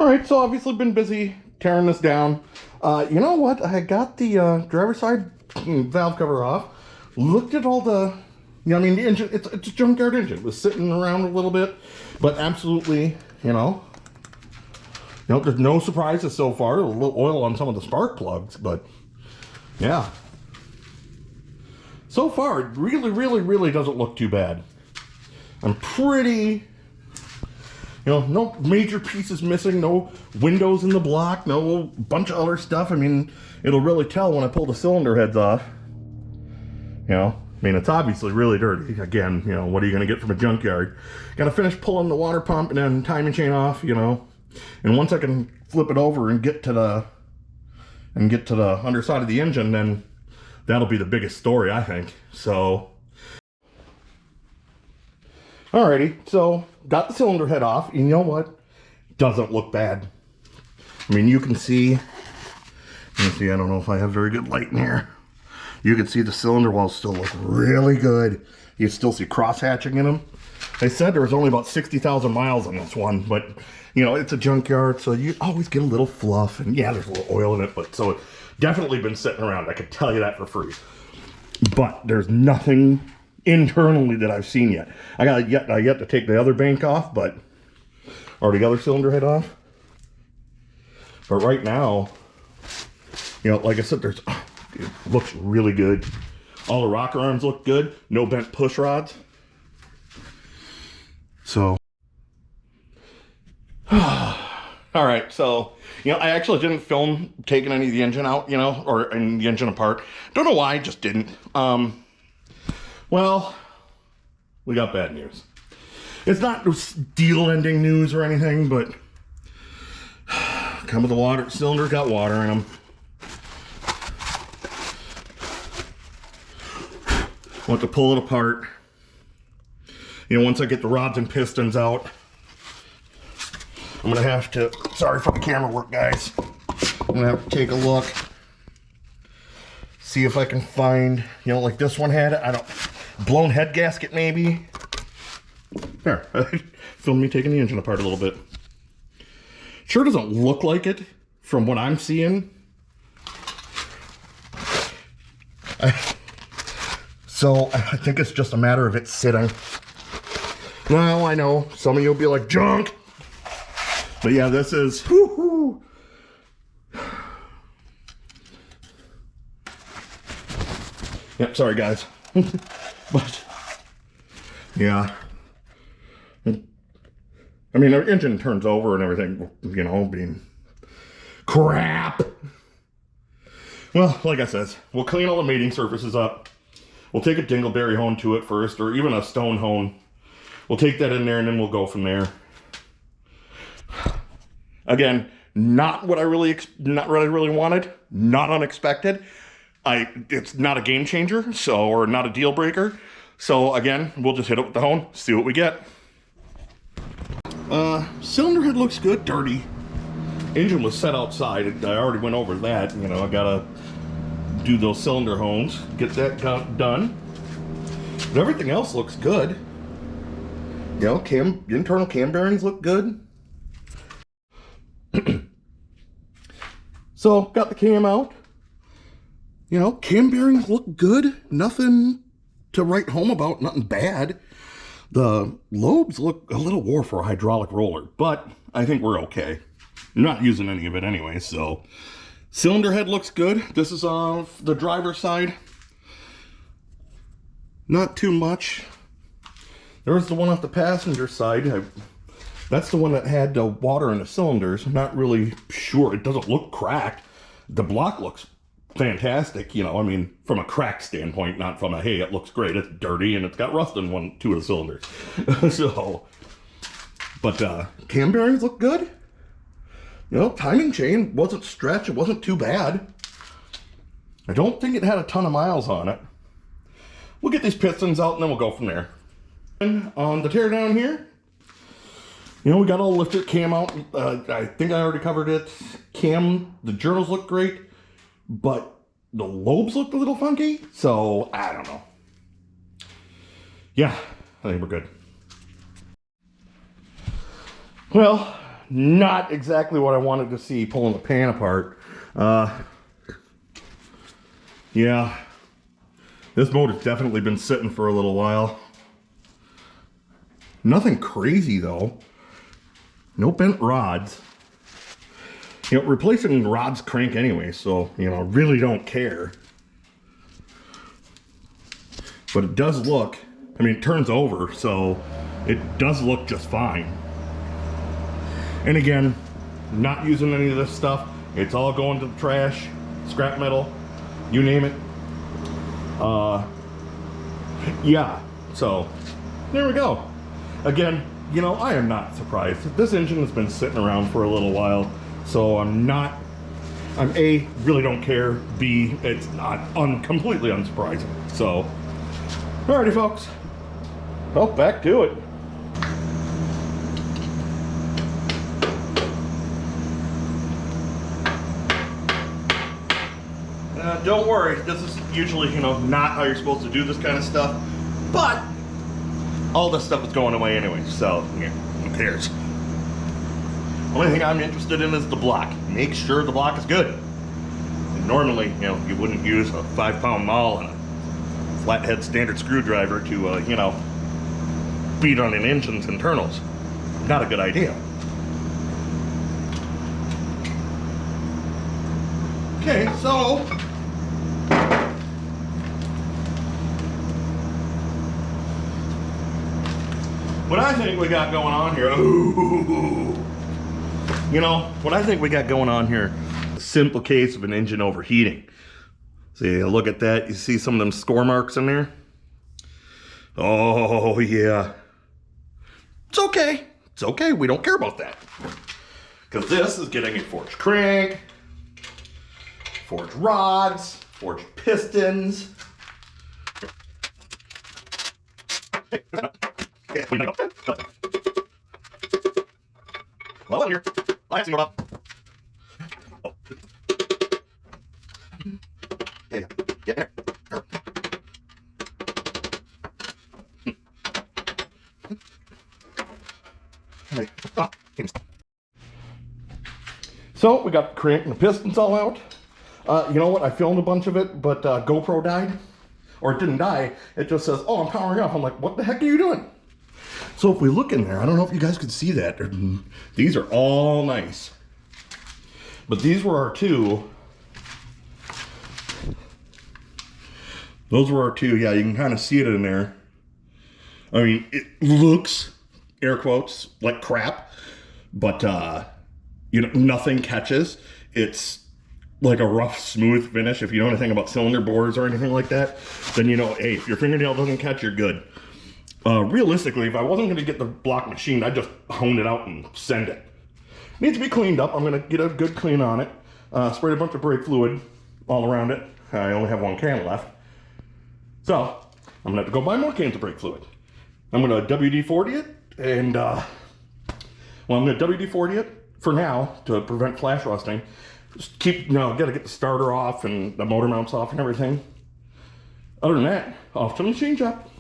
All right, so obviously been busy tearing this down. You know what? I got the driver's side valve cover off. Looked at all the, the engine. It's a junkyard engine. It was sitting around a little bit, but absolutely, there's no surprises so far. A little oil on some of the spark plugs, but yeah. So far, it really, really, really doesn't look too bad. I'm pretty. No major pieces missing, no windows in the block, no bunch of other stuff. I mean, it'll really tell when I pull the cylinder heads off. It's obviously really dirty. Again, what are you going to get from a junkyard? Got to finish pulling the water pump and then timing chain off, And once I can flip it over and get to the underside of the engine, then that'll be the biggest story, I think. So, alrighty, so got the cylinder head off. You know what? Doesn't look bad. I mean, you can see, I don't know if I have very good light in here. You can see the cylinder walls still look really good. You still see cross hatching in them. They said there was only about 60,000 miles on this one, but it's a junkyard, so you always get a little fluff, and yeah, there's a little oil in it, but so it's definitely been sitting around. I could tell you that for free. But there's nothing internally that I've seen yet. I yet to take the other bank off, or the other cylinder head off. But right now, like I said, it looks really good. All the rocker arms look good. No bent push rods. So, all right. So, I actually didn't film taking any of the engine out, or the engine apart. Don't know why, I just didn't. Well, we got bad news. It's not deal-ending news or anything, but come with the water. Cylinder got water in them. Want to pull it apart. Once I get the rods and pistons out, I'm gonna have to. Sorry for the camera work, guys. I'm gonna have to take a look, see if I can find, like this one had. Blown head gasket, maybe. There, film me taking the engine apart a little bit. Sure doesn't look like it from what I'm seeing. So I think it's just a matter of it sitting. Now I know some of you will be like, junk. But yeah, this is, whoo-hoo. Yep, sorry guys. But, yeah. I mean, our engine turns over and everything, being crap. Well, like I said, we'll clean all the mating surfaces up. We'll take a dingleberry hone to it first, or even a stone hone. We'll take that in there and then we'll go from there. Again, not what I really wanted, not unexpected. It's not a game changer, or not a deal breaker. So again, we'll just hit it with the hone, see what we get. Cylinder head looks good, dirty. Engine was set outside. I already went over that. I gotta do those cylinder hones, get that done. But everything else looks good. Internal cam bearings look good. So got the cam out. Cam bearings look good. Nothing to write home about, nothing bad. The lobes look a little wore for a hydraulic roller, but I think we're okay. I'm not using any of it anyway, so. Cylinder head looks good. This is on the driver's side. Not too much. There's the one off the passenger side. That's the one that had the water in the cylinders. I'm not really sure. It doesn't look cracked. The block looks fantastic, from a crack standpoint, not from a, hey, it looks great. It's dirty and it's got rust in two of the cylinders. So, but cam bearings look good. Timing chain wasn't stretched. It wasn't too bad. I don't think it had a ton of miles on it. We'll get these pistons out and then we'll go from there. And on the teardown here, we got all lifted cam out. I think I already covered it. The journals look great, but the lobes looked a little funky. So I don't know. Yeah, I think we're good. Well, not exactly what I wanted to see pulling the pan apart. Yeah, this motor's definitely been sitting for a little while. Nothing crazy though. No bent rods. You know, replacing rods crank anyway, so, you know, really don't care. But it does look, I mean, it turns over, so it does look just fine. And again, not using any of this stuff. It's all going to the trash, scrap metal, you name it. Yeah, so there we go. Again, you know, I am not surprised. This engine has been sitting around for a little while, so I'm A, really don't care. B, it's not completely unsurprising. So, alrighty folks. Well, back to it. Don't worry, this is usually, you know, not how you're supposed to do this kind of stuff, but all this stuff is going away anyway, so, yeah, who cares? Only thing I'm interested in is the block. Make sure the block is good. And normally, you know, you wouldn't use a 5-pound maul and a flathead standard screwdriver to, you know, beat on an engine's internals. Not a good idea. Okay, so what I think we got going on here, you know, what I think we got going on here, a simple case of an engine overheating. See, look at that. You see some of them score marks in there? Oh, yeah. It's okay. It's okay. We don't care about that. Because this is getting a forged crank, forged rods, forged pistons. Well, here. I see what up. Oh. Yeah, get there. So we got the crank and the pistons all out. You know what? I filmed a bunch of it, but GoPro died. Or it didn't die. It just says, oh, I'm powering off. I'm like, what the heck are you doing? So if we look in there, I don't know if you guys could see that. These are all nice. But these were our two. Those were our two. Yeah, you can kind of see it in there. I mean, it looks, air quotes, like crap. But, you know, nothing catches. It's like a rough, smooth finish. If you know anything about cylinder bores or anything like that, then you know, hey, if your fingernail doesn't catch, you're good. Realistically, if I wasn't going to get the block machined, I'd just hone it out and send it. Needs to be cleaned up. I'm going to get a good clean on it. Sprayed a bunch of brake fluid all around it. I only have one can left. So, I'm going to have to go buy more cans of brake fluid. I'm going to WD-40 it, and, well, I'm going to WD-40 it for now to prevent flash rusting. Just keep, you know, got to get the starter off and the motor mounts off and everything. Other than that, off to the machine shop.